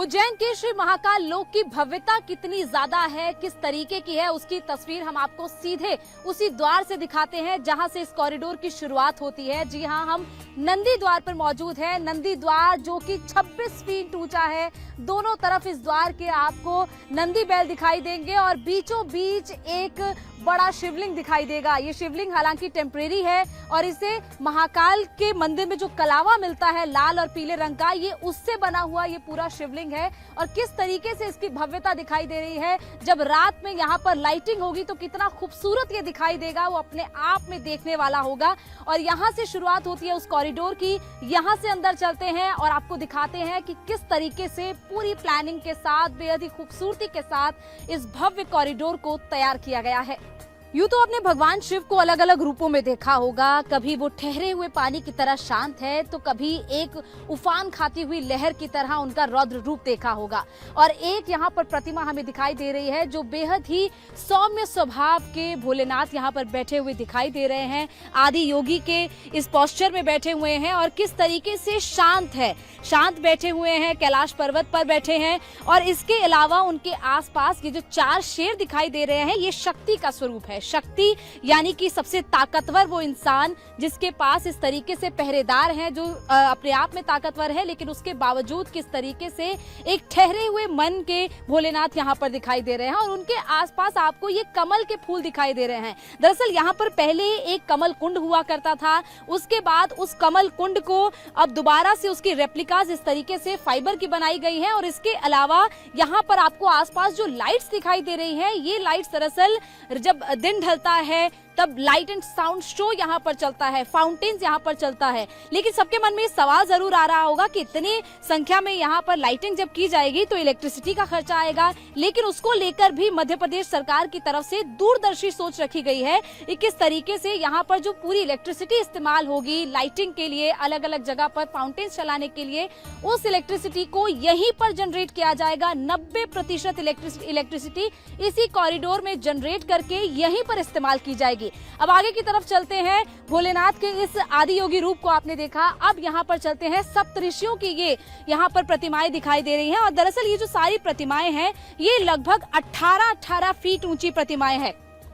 उज्जैन के श्री महाकाल लोक की भव्यता कितनी ज्यादा है, किस तरीके की है, उसकी तस्वीर हम आपको सीधे उसी द्वार से दिखाते हैं जहां से इस कॉरिडोर की शुरुआत होती है। जी हां, हम नंदी द्वार पर मौजूद हैं। नंदी द्वार जो कि 26 फीट ऊंचा है। दोनों तरफ इस द्वार के आपको नंदी बैल दिखाई देंगे और बीचों बीच एक बड़ा शिवलिंग दिखाई देगा। ये शिवलिंग हालांकि टेम्परेरी है और इसे महाकाल के मंदिर में जो कलावा मिलता है लाल और पीले रंग का, ये उससे बना हुआ ये पूरा शिवलिंग है। और किस तरीके से इसकी भव्यता दिखाई दे रही है, जब रात में यहाँ पर लाइटिंग होगी तो कितना खूबसूरत ये दिखाई देगा, वो अपने आप में देखने वाला होगा। और यहाँ से शुरुआत होती है उस कॉरिडोर की। यहाँ से अंदर चलते हैं और आपको दिखाते हैं कि किस तरीके से पूरी प्लानिंग के साथ, बेहद ही खूबसूरती के साथ इस भव्य कॉरिडोर को तैयार किया गया है। यूं तो आपने भगवान शिव को अलग अलग रूपों में देखा होगा। कभी वो ठहरे हुए पानी की तरह शांत है, तो कभी एक उफान खाती हुई लहर की तरह उनका रौद्र रूप देखा होगा। और एक यहाँ पर प्रतिमा हमें दिखाई दे रही है जो बेहद ही सौम्य स्वभाव के भोलेनाथ यहाँ पर बैठे हुए दिखाई दे रहे हैं। आदि योगी के इस पोस्चर में बैठे हुए हैं और किस तरीके से शांत है, शांत बैठे हुए हैं, कैलाश पर्वत पर बैठे हैं। और इसके अलावा उनके आसपास ये जो 4 शेर दिखाई दे रहे हैं, ये शक्ति का स्वरूप है। शक्ति यानी कि सबसे ताकतवर वो इंसान जिसके पास इस तरीके से पहरेदार हैं, जो अपने आप में ताकतवर है, लेकिन उसके बावजूद किस तरीके से एक ठहरे हुए मन के भोलेनाथ यहाँ पर दिखाई दे रहे हैं। और उनके आसपास आपको ये कमल के फूल दिखाई दे रहे हैं। दरअसल यहाँ पर पहले एक कमल कुंड हुआ करता था, उसके बाद उस कमल कुंड को अब दोबारा से उसकी रेप्लिकाज इस तरीके से फाइबर की बनाई गई है। और इसके अलावा यहाँ पर आपको आसपास जो लाइट्स दिखाई दे रही हैं, ये लाइट्स दरअसल जब दिन ढलता है तब लाइट एंड साउंड शो यहाँ पर चलता है, फाउंटेन्स यहाँ पर चलता है। लेकिन सबके मन में सवाल जरूर आ रहा होगा कि इतनी संख्या में यहाँ पर लाइटिंग जब की जाएगी तो इलेक्ट्रिसिटी का खर्चा आएगा। लेकिन उसको लेकर भी मध्य प्रदेश सरकार की तरफ से दूरदर्शी सोच रखी गई है कि किस तरीके से यहाँ पर जो पूरी इलेक्ट्रिसिटी इस्तेमाल होगी लाइटिंग के लिए, अलग अलग जगह पर फाउंटेन्स चलाने के लिए, उस इलेक्ट्रिसिटी को यहीं पर जनरेट किया जाएगा। 90% इलेक्ट्रिसिटी इसी कॉरिडोर में जनरेट करके यहीं पर इस्तेमाल की जाएगी। अब आगे की तरफ चलते हैं। भोलेनाथ के इस आदि योगी रूप को आपने देखा, अब यहाँ पर चलते हैं। सप्तऋषियों की ये यहाँ पर प्रतिमाएं दिखाई दे रही हैं। और दरअसल ये जो सारी प्रतिमाएं हैं, ये लगभग 18 फीट ऊंची प्रतिमाएं हैं।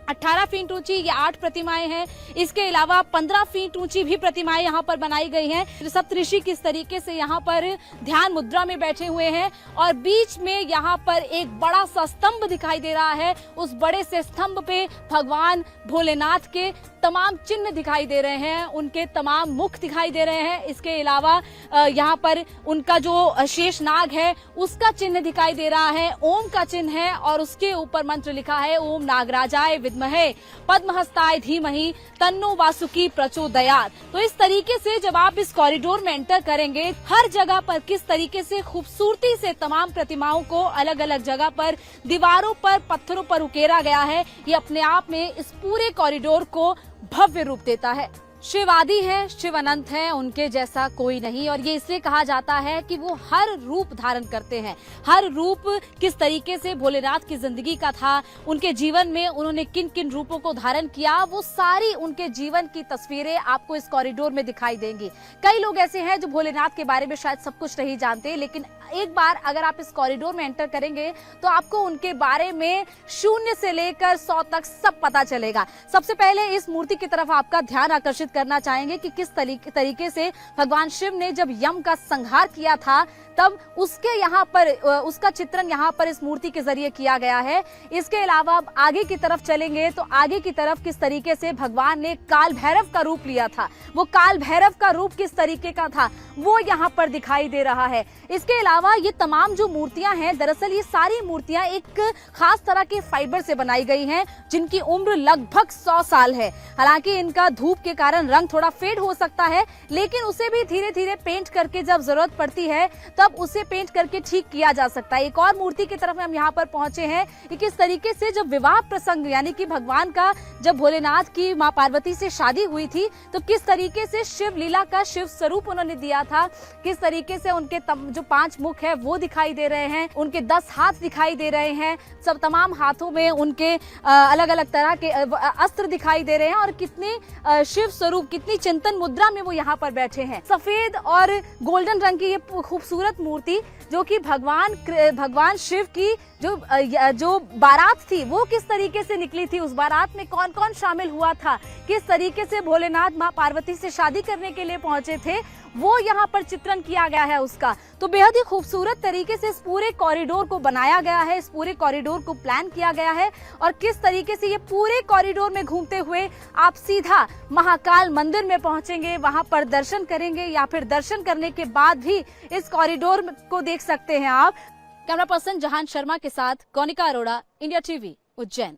18 फीट ऊंची ये 8 प्रतिमाएं हैं। इसके अलावा 15 फीट ऊंची भी प्रतिमाएं यहाँ पर बनाई गई हैं। सप्तऋषि किस तरीके से यहाँ पर ध्यान मुद्रा में बैठे हुए हैं और बीच में यहाँ पर एक बड़ा सा स्तंभ दिखाई दे रहा है। उस बड़े से स्तंभ पे भगवान भोलेनाथ के तमाम चिन्ह दिखाई दे रहे हैं, उनके तमाम मुख दिखाई दे रहे हैं। इसके अलावा यहाँ पर उनका जो शेष नाग है उसका चिन्ह दिखाई दे रहा है, ओम का चिन्ह है और उसके ऊपर मंत्र लिखा है, ओम नागराजाय विद्महे पद्महस्ताय धीमहि तन्नो वासुकी प्रचोदयात्। तो इस तरीके से जब आप इस कॉरिडोर में एंटर करेंगे, हर जगह पर किस तरीके से खूबसूरती से तमाम प्रतिमाओं को अलग अलग जगह पर दीवारों पर, पत्थरों पर उकेरा गया है, ये अपने आप में इस पूरे कॉरिडोर को भव्य रूप देता है। शिव आदि है, शिव अनंत है, उनके जैसा कोई नहीं। और ये इसलिए कहा जाता है कि वो हर रूप धारण करते हैं। हर रूप किस तरीके से भोलेनाथ की जिंदगी का था, उनके जीवन में उन्होंने किन किन रूपों को धारण किया, वो सारी उनके जीवन की तस्वीरें आपको इस कॉरिडोर में दिखाई देंगी। कई लोग ऐसे हैं जो भोलेनाथ के बारे में शायद सब कुछ नहीं जानते, लेकिन एक बार अगर आप इस कॉरिडोर में एंटर करेंगे तो आपको उनके बारे में 0 से लेकर 100 तक सब पता चलेगा। सबसे पहले इस मूर्ति की तरफ आपका ध्यान आकर्षित करना चाहेंगे कि किस तरीके से भगवान शिव ने जब यम का संहार किया था तब उसके यहाँ पर उसका चित्रण यहाँ पर इस मूर्ति के जरिए किया गया है। इसके अलावा आगे की तरफ चलेंगे तो आगे की तरफ किस तरीके से भगवान ने काल भैरव का रूप लिया था, वो काल भैरव का रूप किस तरीके का था वो यहाँ पर दिखाई दे रहा है। इसके अलावा ये तमाम जो मूर्तियां हैं, दरअसल ये सारी मूर्तियां एक खास तरह के फाइबर से बनाई गई हैं जिनकी उम्र लगभग 100 साल है। हालांकि इनका धूप के कारण रंग थोड़ा फेड हो सकता है, लेकिन उसे भी धीरे धीरे पेंट करके जब जरूरत पड़ती है तब उसे पेंट करके ठीक किया जा सकता है। एक और मूर्ति की तरफ हम यहाँ पर पहुंचे हैं कि किस तरीके से जब विवाह प्रसंग यानी कि भगवान का जब भोलेनाथ की माँ पार्वती से शादी हुई थी तो किस तरीके से शिव लीला का शिव स्वरूप उन्होंने दिया था, किस तरीके से उनके जो 5 मुख है वो दिखाई दे रहे हैं, उनके 10 हाथ दिखाई दे रहे हैं, सब तमाम हाथों में उनके अलग अलग तरह के अस्त्र दिखाई दे रहे हैं और कितने शिव स्वरूप, कितनी चिंतन मुद्रा में वो यहाँ पर बैठे हैं। सफेद और गोल्डन रंग की ये खूबसूरत मूर्ति जो कि भगवान शिव की जो बारात थी वो किस तरीके से निकली थी, उस बारात में कौन कौन शामिल हुआ था, किस तरीके से भोलेनाथ माँ पार्वती से शादी करने के लिए पहुंचे थे, वो यहाँ पर चित्रण किया गया है उसका। तो बेहद ही खूबसूरत तरीके से इस पूरे कॉरिडोर को बनाया गया है, इस पूरे कॉरिडोर को प्लान किया गया है और किस तरीके से ये पूरे कॉरिडोर में घूमते हुए आप सीधा महाकाल मंदिर में पहुंचेंगे, वहां पर दर्शन करेंगे या फिर दर्शन करने के बाद भी इस कॉरिडोर को देख सकते हैं आप। कैमरा पर्सन जहान शर्मा के साथ गौनिका अरोड़ा, इंडिया टीवी, उज्जैन।